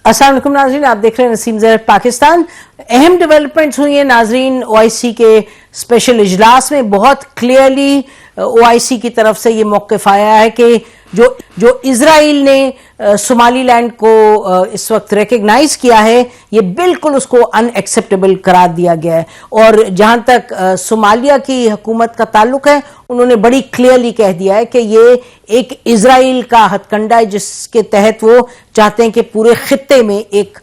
अस्सलाम वालेकुम नाज़रीन, आप देख रहे हैं नसीम ज़रफ़ पाकिस्तान। अहम डेवलपमेंट्स हुई हैं नाज़रीन। ओआईसी के स्पेशल इजलास में बहुत क्लियरली ओआईसी की तरफ से ये मौक़िफ़ आया है कि जो इजराइल ने सोमालीलैंड को इस वक्त रिकग्नाइज किया है, ये बिल्कुल उसको अनएक्सेप्टेबल करार दिया गया है। और जहां तक सोमालिया की हुकूमत का ताल्लुक है, उन्होंने बड़ी क्लियरली कह दिया है कि ये एक इजराइल का हथकंडा है जिसके तहत वो चाहते हैं कि पूरे खित्ते में एक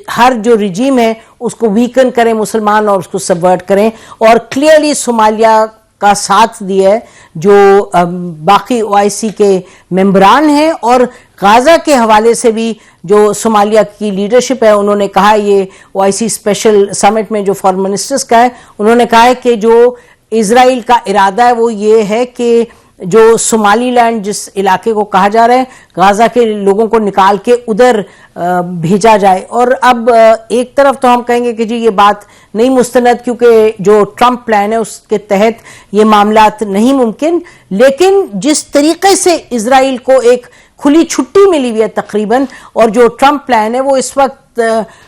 हर जो रिजीम है उसको वीकन करें मुसलमान और उसको सबवर्ट करें। और क्लियरली सोमालिया का साथ दिया है जो बाकी ओआईसी के मेंबरान हैं। और गाजा के हवाले से भी जो सोमालिया की लीडरशिप है, उन्होंने कहा, ये ओआईसी स्पेशल समिट में जो फॉरेन मिनिस्टर्स का है, उन्होंने कहा है कि जो इजराइल का इरादा है वो ये है कि जो सोमालीलैंड जिस इलाके को कहा जा रहा है, गाजा के लोगों को निकाल के उधर भेजा जाए। और अब एक तरफ तो हम कहेंगे कि जी ये बात नहीं मुस्तनद, क्योंकि जो ट्रंप प्लान है उसके तहत ये मामलात नहीं मुमकिन। लेकिन जिस तरीके से इजराइल को एक खुली छुट्टी मिली हुई है तकरीबन, और जो ट्रंप प्लान है वो इस वक्त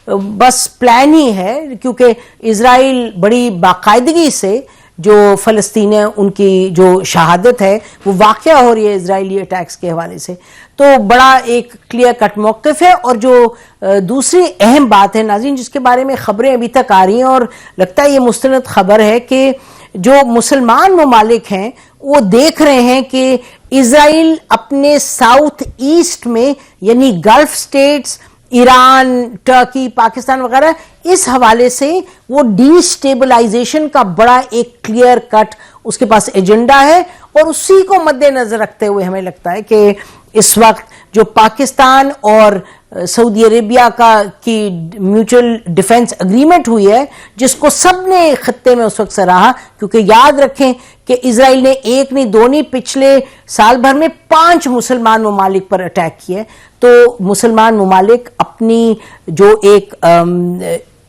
बस प्लान ही है, क्योंकि इजराइल बड़ी बाकायदगी से जो फ़लस्तीन है उनकी जो शहादत है वो वाक़या हो रही है इजराइली अटैक्स के हवाले से, तो बड़ा एक क्लियर कट मौक़िफ़ है। और जो दूसरी अहम बात है नाज़रीन, जिसके बारे में ख़बरें अभी तक आ रही हैं और लगता है ये मुस्तनद खबर है, कि जो मुसलमान ममालिक हैं वो देख रहे हैं कि इजराइल अपने साउथ ईस्ट में, यानी gulf states, Iran, Turkey, Pakistan वगैरह, इस हवाले से वो डीस्टेबलाइजेशन का बड़ा एक क्लियर कट उसके पास एजेंडा है। और उसी को मद्देनजर रखते हुए हमें लगता है कि इस वक्त जो पाकिस्तान और सऊदी अरेबिया की म्यूचुअल डिफेंस एग्रीमेंट हुई है, जिसको सबने खत्ते में उस वक्त सराहा, क्योंकि याद रखें कि इजराइल ने एक नहीं दो नहीं, पिछले साल भर में 5 मुसलमान ममालिक पर अटैक किए। तो मुसलमान ममालिक अपनी जो एक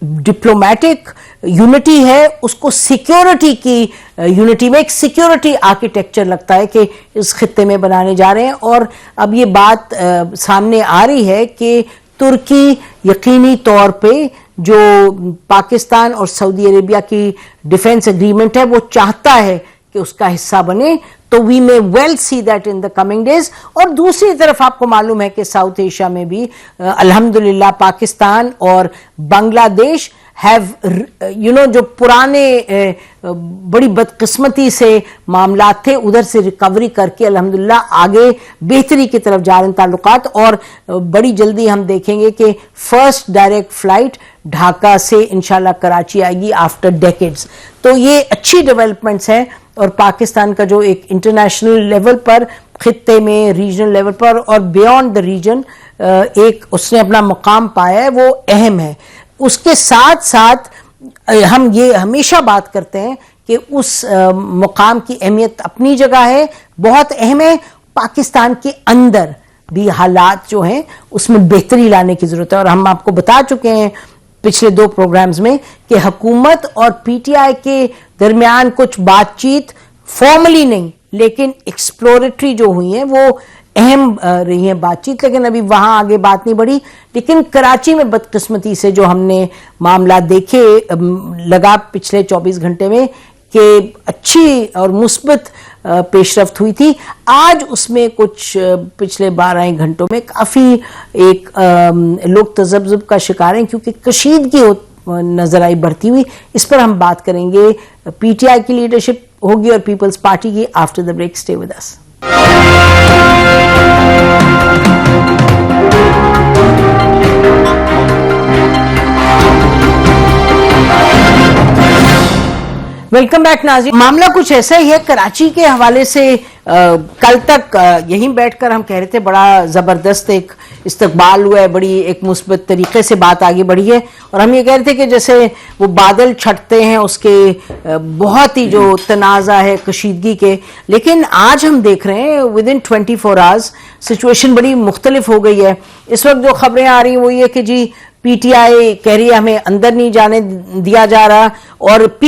डिप्लोमेटिक यूनिटी है उसको सिक्योरिटी की यूनिटी में एक सिक्योरिटी आर्किटेक्चर लगता है कि इस खित्ते में बनाने जा रहे हैं। और अब ये बात सामने आ रही है कि तुर्की यकीनी तौर पे जो पाकिस्तान और सऊदी अरेबिया की डिफेंस एग्रीमेंट है वो चाहता है कि उसका हिस्सा बने। तो we may well see that in the coming days. और दूसरी तरफ आपको मालूम है कि साउथ एशिया में भी अल्हम्दुलिल्लाह पाकिस्तान और बांग्लादेश हैव जो पुराने बड़ी बदकिस्मती से मामला थे, उधर से रिकवरी करके अल्हम्दुलिल्लाह आगे बेहतरी की तरफ जा रहे हैं ताल्लुकात। और बड़ी जल्दी हम देखेंगे कि फर्स्ट डायरेक्ट फ्लाइट ढाका से इंशाल्लाह कराची आएगी आफ्टर डेकेड्स। तो ये अच्छी डेवलपमेंट्स हैं। और पाकिस्तान का जो एक इंटरनेशनल लेवल पर, खित्ते में, रीजनल लेवल पर और बियॉन्ड द रीजन एक उसने अपना मुकाम पाया है, वो अहम है। उसके साथ साथ हम ये हमेशा बात करते हैं कि उस मुकाम की अहमियत अपनी जगह है, बहुत अहम है। पाकिस्तान के अंदर भी हालात जो हैं उसमें बेहतरी लाने की जरूरत है। और हम आपको बता चुके हैं पिछले 2 प्रोग्राम्स में कि हुकूमत और पीटीआई के दरमियान कुछ बातचीत फॉर्मली नहीं लेकिन एक्सप्लोरेटरी जो हुई है वो अहम रही है बातचीत, लेकिन अभी वहां आगे बात नहीं बढ़ी। लेकिन कराची में बदकिस्मती से जो हमने मामला देखे लगा पिछले 24 घंटे में कि अच्छी और मुस्बत पेशरफ्त हुई थी, आज उसमें कुछ पिछले 12 घंटों में काफ़ी एक लोग तज़ब्ज़ुब का शिकार हैं, क्योंकि कशीदगी नजर आई बढ़ती हुई। इस पर हम बात करेंगे। पीटीआई की लीडरशिप होगी और पीपल्स पार्टी की after the break. Stay with us. Welcome back नाज़रीन। मामला कुछ ऐसा ही है कराची के हवाले से। कल तक यहीं बैठकर हम कह रहे थे बड़ा ज़बरदस्त एक इस्तकबाल हुआ है, बड़ी एक मुस्बत तरीके से बात आगे बढ़ी है। और हम ये कह रहे थे कि जैसे वो बादल छटते हैं उसके बहुत ही जो तनाज़ा है कशीदगी के, लेकिन आज हम देख रहे हैं विद इन 24 आवर्स सिचुएशन बड़ी मुख्तलिफ हो गई है। इस वक्त जो खबरें आ रही हैं वो ये कि जी पीटीआई कह रही है हमें अंदर नहीं जाने दिया जा रहा, और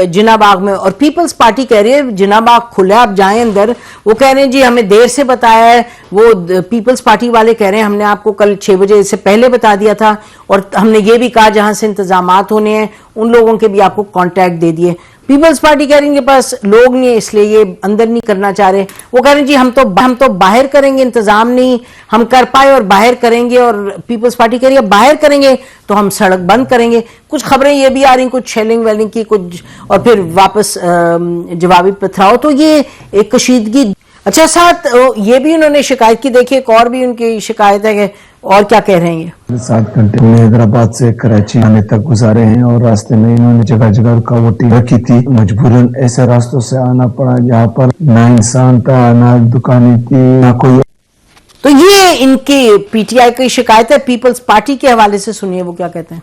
जिन्ना बाग में, और पीपल्स पार्टी कह रही है जिन्ना बाग खुला, आप जाएं अंदर। वो कह रहे हैं जी हमें देर से बताया है, वो पीपल्स पार्टी वाले कह रहे हैं हमने आपको कल 6 बजे से पहले बता दिया था, और हमने ये भी कहा जहां से इंतजामात होने हैं उन लोगों के भी आपको कॉन्टैक्ट दे दिए। पीपल्स पार्टी कह रही है इनके पास लोग नहीं है इसलिए ये अंदर नहीं करना चाह रहे। वो कह रहे हैं जी हम तो बाहर करेंगे, इंतजाम नहीं हम कर पाए और बाहर करेंगे, और पीपल्स पार्टी कह रही है बाहर करेंगे तो हम सड़क बंद करेंगे। कुछ खबरें ये भी आ रही, कुछ शेलिंग वेलिंग की, कुछ और फिर वापस जवाबी पथराव, तो ये एक कशीदगी। अच्छा, साथ ये भी उन्होंने शिकायत की, देखिए एक और भी उनकी शिकायत है कि और क्या कह रहे हैं ये। 7 घंटे हैदराबाद से कराची आने तक गुजारे हैं और रास्ते में इन्होंने जगह जगह रुकावटें रखी थी। मजबूरन ऐसे रास्तों से आना पड़ा जहाँ पर ना इंसान था, ना दुकानें थी, ना कोई। तो ये इनकी पीटीआई की शिकायत है। पीपल्स पार्टी के हवाले से सुनिए वो क्या कहते हैं।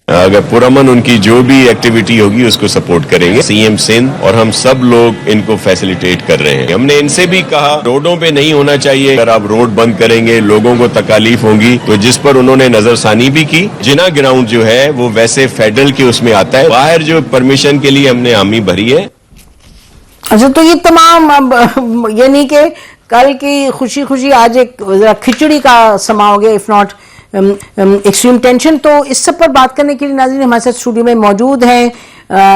अगर पुरअमन उनकी जो भी एक्टिविटी होगी उसको सपोर्ट करेंगे। सीएम सिंध और हम सब लोग इनको फैसिलिटेट कर रहे हैं। हमने इनसे भी कहा रोडों पे नहीं होना चाहिए, अगर आप रोड बंद करेंगे लोगों को तकलीफ होगी, तो जिस पर उन्होंने नजरसानी भी की। जिना ग्राउंड जो है वो वैसे फेडरल के उसमें आता है, बाहर जो परमिशन के लिए हमने हामी भरी है। अच्छा, तो ये तमाम, अब ये नहीं कि कल की खुशी खुशी आज एक खिचड़ी का समा हो गया, इफ नॉट एक्सट्रीम टेंशन। तो इस सब पर बात करने के लिए नाज़रीन हमारे साथ स्टूडियो में मौजूद हैं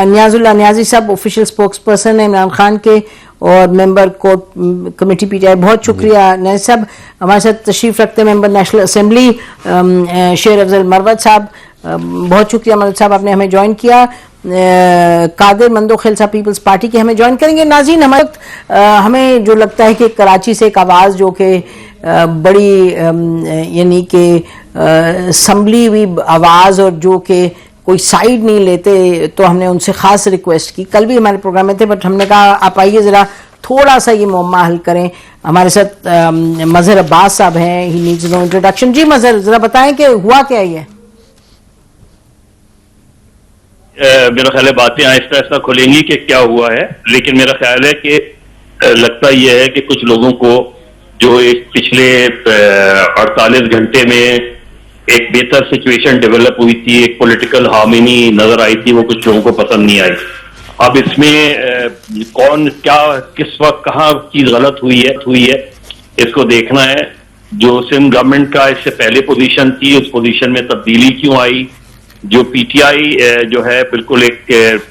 नियाजुल्लाह नियाजी साहब, ऑफिशियल स्पोक्स पर्सन है इमरान खान के और मेंबर कोर्ट कमेटी पीटीआई। बहुत शुक्रिया नियाजी साहब। हमारे साथ तशरीफ रखते मेंबर नेशनल असेंबली शेर अफजल मरवत साहब, बहुत शुक्रिया मरवत साहब आपने हमें ज्वाइन किया। कादिर मंदोखेल साहब पीपल्स पार्टी के हमें ज्वाइन करेंगे। नाज़रीन हमें जो लगता है कि कराची से एक आवाज़ जो कि बड़ी यानी कि संभली हुई आवाज़ और जो कि कोई साइड नहीं लेते, तो हमने उनसे ख़ास रिक्वेस्ट की। कल भी हमारे प्रोग्राम में थे, बट हमने कहा आप आइए ज़रा थोड़ा सा ये मुअम्मा हल करें। हमारे साथ मजहर अब्बास साहब हैं, ही नीड्स नो इंट्रोडक्शन। जी मजहर, ज़रा बताएं कि हुआ क्या ये। मेरा ख्याल है बातें आहिस्ता आहिस्ता खुलेंगी कि क्या हुआ है, लेकिन मेरा ख्याल है कि लगता यह है कि कुछ लोगों को जो एक पिछले 48 घंटे में एक बेहतर सिचुएशन डेवलप हुई थी, एक पॉलिटिकल हार्मनी नजर आई थी, वो कुछ लोगों को पसंद नहीं आई। अब इसमें कौन क्या किस वक्त कहाँ चीज गलत हुई है इसको देखना है। जो सिंध गवर्नमेंट का इससे पहले पोजीशन थी, उस पोजीशन में तब्दीली क्यों आई। जो पीटीआई जो है बिल्कुल एक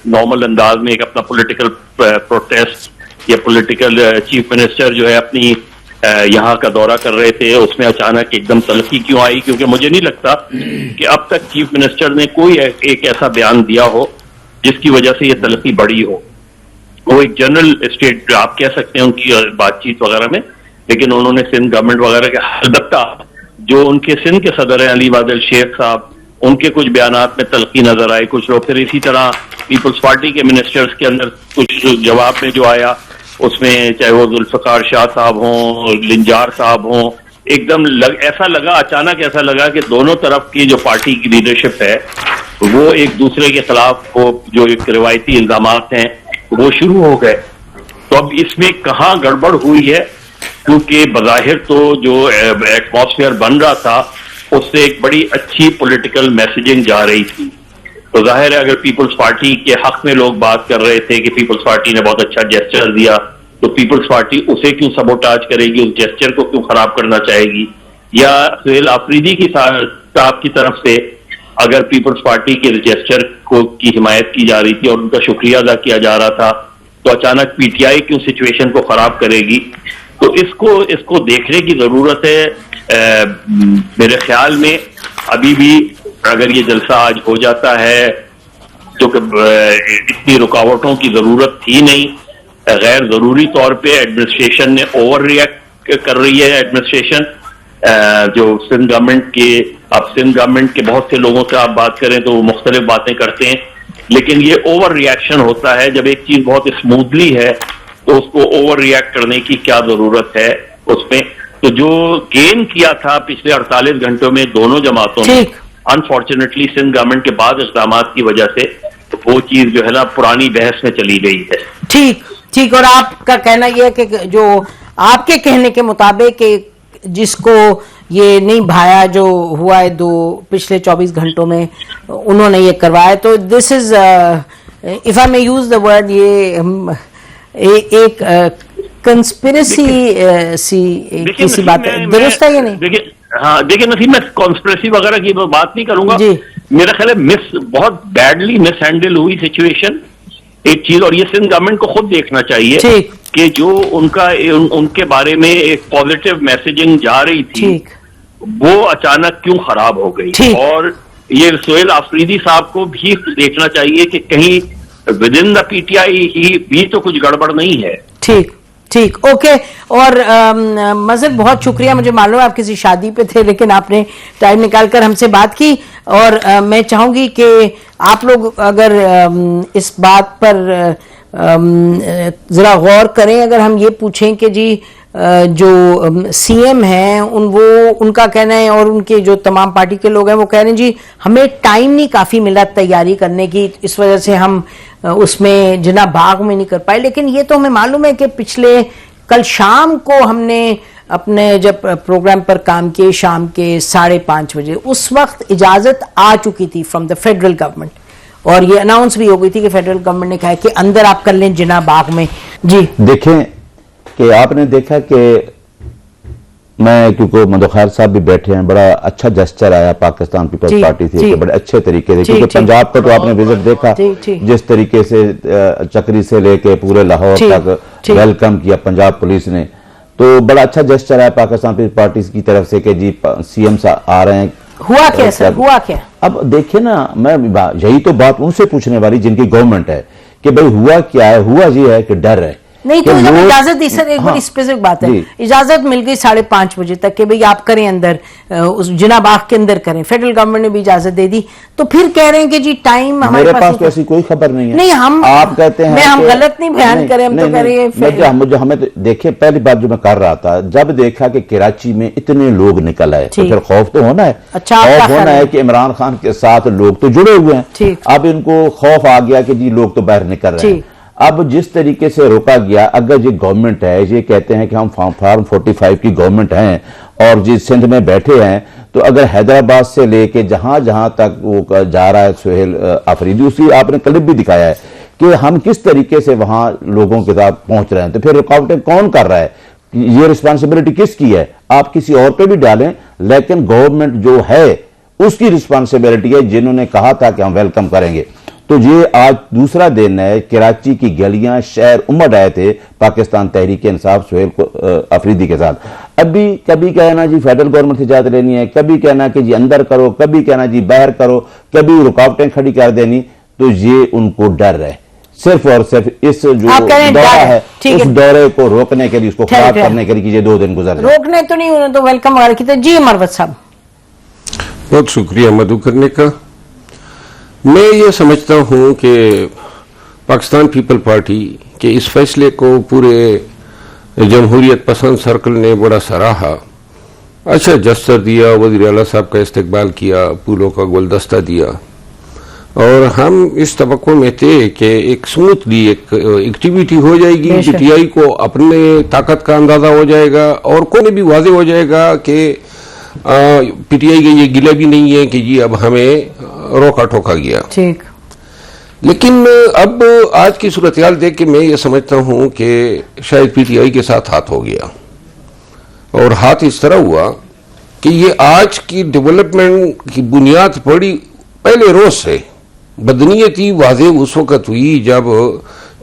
नॉर्मल अंदाज में एक अपना पॉलिटिकल प्रोटेस्ट या पॉलिटिकल चीफ मिनिस्टर जो है अपनी यहाँ का दौरा कर रहे थे, उसमें अचानक एकदम तलखी क्यों आई। क्योंकि मुझे नहीं लगता कि अब तक चीफ मिनिस्टर ने कोई एक ऐसा बयान दिया हो जिसकी वजह से ये तलखी बढ़ी हो। वो एक जनरल स्टेट आप कह सकते हैं उनकी बातचीत वगैरह में, लेकिन उन्होंने सिंध गवर्नमेंट वगैरह के अलबत्ता जो उनके सिंध के सदर हैं अली बादल शेख साहब, उनके कुछ बयानात में तलखी नजर आई। कुछ लोग फिर इसी तरह पीपल्स पार्टी के मिनिस्टर्स के अंदर कुछ जवाब में जो आया उसमें, चाहे वो जुल्फकार शाह साहब हों, लिंजार साहब हों, एकदम ऐसा लगा, अचानक ऐसा लगा कि दोनों तरफ की जो पार्टी की लीडरशिप है वो एक दूसरे के खिलाफ वो जो एक रिवायती इल्जामात हैं वो शुरू हो गए। तो अब इसमें कहाँ गड़बड़ हुई है, क्योंकि बज़ाहिर तो जो एटमॉस्फेयर बन रहा था उससे एक बड़ी अच्छी पॉलिटिकल मैसेजिंग जा रही थी। तो जाहिर है अगर पीपल्स पार्टी के हक में लोग बात कर रहे थे कि पीपल्स पार्टी ने बहुत अच्छा जेस्चर दिया, तो पीपल्स पार्टी उसे क्यों सबोटाज करेगी, उस जेस्चर को क्यों खराब करना चाहेगी। या सुहेल आफरीदी की साहब की तरफ से अगर पीपल्स पार्टी के जेस्चर को की हिमायत की जा रही थी और उनका शुक्रिया अदा किया जा रहा था, तो अचानक पीटीआई क्यों सिचुएशन को खराब करेगी। तो इसको देखने की जरूरत है। मेरे ख्याल में अभी भी अगर ये जलसा आज हो जाता है तो इतनी रुकावटों की जरूरत थी नहीं। गैर जरूरी तौर पे एडमिनिस्ट्रेशन ने ओवर रिएक्ट कर रही है। एडमिनिस्ट्रेशन जो सिंध गवर्नमेंट के, अब सिंध गवर्नमेंट के बहुत से लोगों से आप बात करें तो वो मुख्तलिफ बातें करते हैं, लेकिन ये ओवर रिएक्शन होता है। जब एक चीज बहुत स्मूथली है तो उसको ओवर रिएक्ट करने की क्या जरूरत है उसमें। तो जो गेन किया था पिछले 48 घंटों में दोनों जमातों ने, अनफॉर्चुनेटली सिंध गवर्नमेंट के बाद इक़दाम की वजह से तो वो चीज जो है ना पुरानी बहस में चली गई है। ठीक। और आपका कहना यह है कि जो आपके कहने के मुताबिक जिसको ये नहीं भाया जो हुआ है पिछले 24 घंटों में, उन्होंने ये करवाया। तो this is if I may use the word, ये एक कंस्पिरेसी किसी बात है, दुरुस्त है ये नहीं? देखिए नसीब, मैं कॉन्स्पिरेसी वगैरह की बात नहीं करूंगा। मेरा ख्याल है बहुत बैडली मिस हैंडल हुई सिचुएशन एक चीज, और ये सिंध गवर्नमेंट को खुद देखना चाहिए कि जो उनके बारे में एक पॉजिटिव मैसेजिंग जा रही थी वो अचानक क्यों खराब हो गई। और ये सोहेल आफरीदी साहब को भी देखना चाहिए कि कहीं विद इन द पीटीआई ही भी तो कुछ गड़बड़ नहीं है। ठीक, ओके। और मज़हर, बहुत शुक्रिया। मुझे मालूम है आप किसी शादी पे थे, लेकिन आपने टाइम निकालकर हमसे बात की। और मैं चाहूंगी कि आप लोग अगर इस बात पर जरा गौर करें। अगर हम ये पूछें कि जी जो सीएम हैं उनका कहना है, और उनके जो तमाम पार्टी के लोग हैं वो कह रहे हैं जी हमें टाइम नहीं काफी मिला तैयारी करने की, इस वजह से हम उसमें जिना बाग में नहीं कर पाए। लेकिन ये तो हमें मालूम है कि कल शाम को हमने अपने जब प्रोग्राम पर काम किए, शाम के 5:30 बजे, उस वक्त इजाजत आ चुकी थी फ्रॉम द फेडरल गवर्नमेंट, और ये अनाउंस भी हो गई थी कि फेडरल गवर्नमेंट ने कहा है कि अंदर आप कर लें जिना बाग में। जी देखें कि आपने देखा कि क्योंकि मंदोखार साहब भी बैठे हैं, बड़ा अच्छा जेस्चर आया पाकिस्तान पीपल्स पार्टी से कि बड़े अच्छे तरीके से, क्योंकि पंजाब का तो आपने विजिट देखा जिस तरीके से चक्री से लेके पूरे लाहौर तक वेलकम किया पंजाब पुलिस ने, तो बड़ा अच्छा जेस्चर आया पाकिस्तान पीपल्स पार्टी की तरफ से कि जी सीएम आ रहे हैं। हुआ क्या सर, हुआ क्या? अब देखिए ना, मैं यही तो बात उनसे पूछने वाली जिनकी गवर्नमेंट है कि भाई हुआ क्या है। हुआ ये है कि डर है नहीं, तो जब इजाजत दी सर, एक बड़ी स्पेसिफिक बात है, इजाजत मिल गई 5:30 बजे तक कि भाई आप करें अंदर, उस जिना बाग के अंदर करें, फेडरल गवर्नमेंट ने भी इजाजत दे दी, तो फिर कह रहे हैं कि जी टाइम हमारे पास तो ऐसी कोई खबर नहीं है। नहीं, आप कहते हैं हम गलत नहीं बयान करें, हम तो कह रहे हैं हमें तो देखिए, पहली बात जो मैं कर रहा था, जब देखा कि कराची में इतने लोग निकल आए तो फिर खौफ तो होना है। खौफ होना है कि इमरान खान के साथ लोग तो जुड़े हुए हैं, अब इनको खौफ आ गया कि जी लोग तो बाहर निकल रहे हैं। अब जिस तरीके से रोका गया, अगर ये गवर्नमेंट है, ये कहते हैं कि हम फार्म 45 की गवर्नमेंट हैं और जिस सिंध में बैठे हैं, तो अगर हैदराबाद से लेके जहां जहां तक वो जा रहा है सोहेल आफरीदी, उसकी आपने क्लिप भी दिखाया है कि हम किस तरीके से वहां लोगों के साथ पहुंच रहे हैं, तो फिर रुकावटें कौन कर रहा है? ये रिस्पॉन्सिबिलिटी किसकी है? आप किसी और पे भी डालें, लेकिन गवर्नमेंट जो है उसकी रिस्पॉन्सिबिलिटी है, जिन्होंने कहा था कि हम वेलकम करेंगे। तो ये आज दूसरा दिन है, कराची की गलियां शहर उमड़ आए थे पाकिस्तान तहरीक इंसाफ सोहेल आफरीदी के साथ। अभी कभी कहना जी फेडरल गवर्नमेंट से इजाजत लेनी है, कभी कहना कि जी अंदर करो, कभी कहना जी बाहर करो, कभी रुकावटें खड़ी कर देनी, तो ये उनको डर है सिर्फ और सिर्फ इस जो दौरा है उस दौरे को रोकने के लिए, उसको खराब करने के लिए कि ये 2 दिन गुजर जाए। रोकने तो नहीं, उन्होंने तो वेलकम वगैरह की। जी मरवत साहब, बहुत शुक्रिया मधु करने का। मैं ये समझता हूं कि पाकिस्तान पीपल पार्टी के इस फैसले को पूरे जमहूरियत पसंद सर्कल ने बड़ा सराहा, अच्छा जस्टर दिया, वज़ीर आला साहब का इस्तकबाल किया, फूलों का गुलदस्ता दिया, और हम इस तबक्को में थे कि एक स्मूथली एक एक्टिविटी हो जाएगी, पीटीआई को अपने ताकत का अंदाजा हो जाएगा और कोई भी वाजे हो जाएगा कि पीटीआई का ये गिला भी नहीं है कि जी अब हमें रोका ठोका गया। ठीक, लेकिन अब आज की सूरत हाल देख के मैं ये समझता हूं कि शायद पीटीआई के साथ हाथ हो गया, और हाथ इस तरह हुआ कि ये आज की डेवलपमेंट की बुनियाद पड़ी पहले रोज से बदनीयती वाजे उस वक्त हुई जब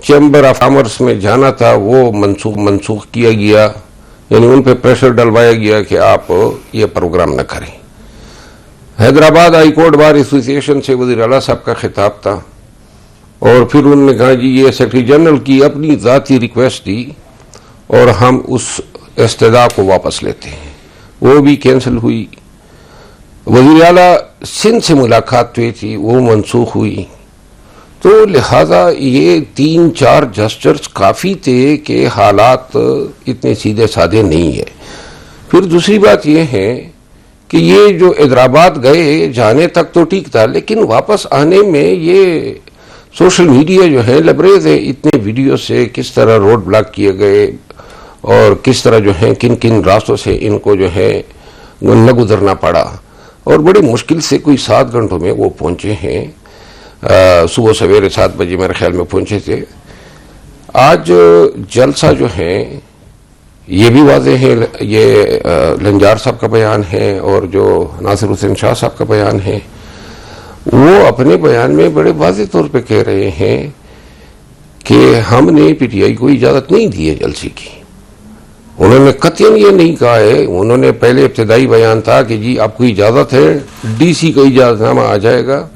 चैम्बर ऑफ कॉमर्स में जाना था वो मनसूख किया गया, यानी उन पे प्रेशर डलवाया गया कि आप ये प्रोग्राम न करें। Hyderabad high court bar association से वज़ीर आला साहब का खिताब था, और फिर उन्होंने कहा जी ये सेक्रेटरी जनरल की अपनी ज़ाती रिक्वेस्ट दी और हम उस इस्तदा को वापस लेते हैं, वो भी कैंसिल हुई। वज़ीर आला सिंध से मुलाकात हुई थी, वो मनसूख हुई। तो लिहाजा ये 3-4 जस्चर्स काफ़ी थे कि हालात इतने सीधे साधे नहीं है। फिर दूसरी बात यह है कि ये जो हैदराबाद गए, जाने तक तो ठीक था, लेकिन वापस आने में ये सोशल मीडिया जो है लबरेज है इतने वीडियो से, किस तरह रोड ब्लॉक किए गए और किस तरह जो है किन किन रास्तों से इनको जो है न गुजरना पड़ा और बड़ी मुश्किल से कोई 7 घंटों में वो पहुंचे हैं। सुबह सवेरे 7 बजे मेरे ख्याल में पहुंचे थे। आज जलसा जो है ये भी वाज़ेह है, ये लंजार साहब का बयान है और जो नासिर हुसैन शाह साहब का बयान है, वो अपने बयान में बड़े वाज़ेह तौर पे कह रहे हैं कि हमने पीटीआई को इजाज़त नहीं दी है जलसे की। उन्होंने कतई ये नहीं कहा है। उन्होंने पहले इब्तदाई बयान था कि जी आपको इजाज़त है, डीसी का इजाज़तनामा आ जाएगा,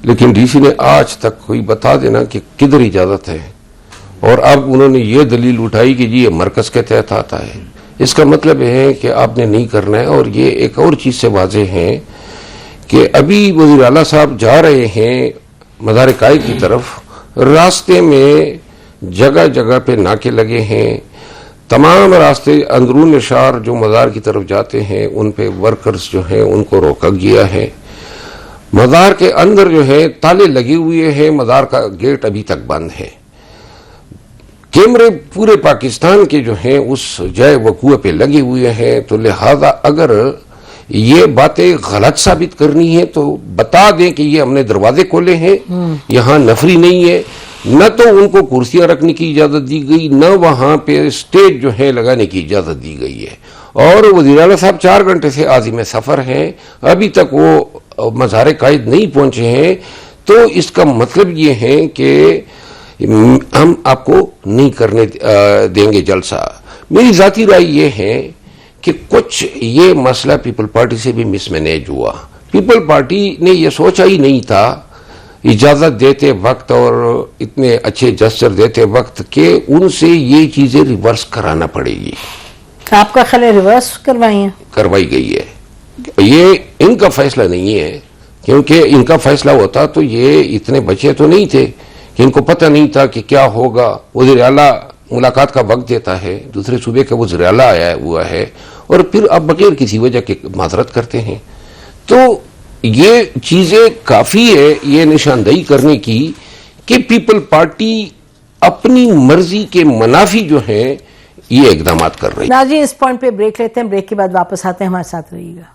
लेकिन डीसी ने आज तक कोई बता देना कि किधर इजाज़त है। और अब उन्होंने ये दलील उठाई कि जी ये मरकज़ के तहत आता है। इसका मतलब है कि आपने नहीं करना है। और ये एक और चीज़ से वाज़ेह है कि अभी वज़ीर आला साहब जा रहे हैं मज़ार कायद की तरफ, रास्ते में जगह जगह पे नाके लगे हैं। तमाम रास्ते अंदरून शहर जो मज़ार की तरफ जाते हैं उन पे वर्कर्स जो हैं उनको रोका गया है। मज़ार के अंदर जो है ताले लगे हुए हैं, मज़ार का गेट अभी तक बंद है। कैमरे पूरे पाकिस्तान के जो हैं उस जय वकूए पे लगे हुए हैं। तो लिहाजा अगर ये बातें गलत साबित करनी है तो बता दें कि ये हमने दरवाजे खोले हैं, यहाँ नफरी नहीं है। न तो उनको कुर्सियां रखने की इजाजत दी गई, न वहां पे स्टेज जो है लगाने की इजाजत दी गई है। और वज़ीर आला साहब 4 घंटे से आज़िम सफर हैं, अभी तक वो मज़ार कायद नहीं पहुंचे हैं। तो इसका मतलब ये है कि हम आपको नहीं करने देंगे जलसा। मेरी जाती राय ये है कि कुछ ये मसला पीपल पार्टी से भी मिसमैनेज हुआ। पीपल पार्टी ने यह सोचा ही नहीं था इजाजत देते वक्त और इतने अच्छे जस्चर देते वक्त के उनसे ये चीजें रिवर्स कराना पड़ेगी। आपका ख्याल है रिवर्स करवाई गई है। ये इनका फैसला नहीं है, क्योंकि इनका फैसला होता तो ये इतने बचे तो नहीं थे कि इनको पता नहीं था कि क्या होगा। वज़ीर आला मुलाकात का वक्त देता है, दूसरे सूबे का वज़ीर आला आया हुआ है और फिर अब बगैर किसी वजह के माजरत करते हैं। तो ये चीजें काफी है ये निशानदेही करने की कि पीपल पार्टी अपनी मर्जी के मुनाफी जो है ये इकदाम कर रही है। नाज़रीन, इस पॉइंट पे ब्रेक लेते हैं, ब्रेक के बाद वापस आते हैं, हमारे साथ रहिएगा।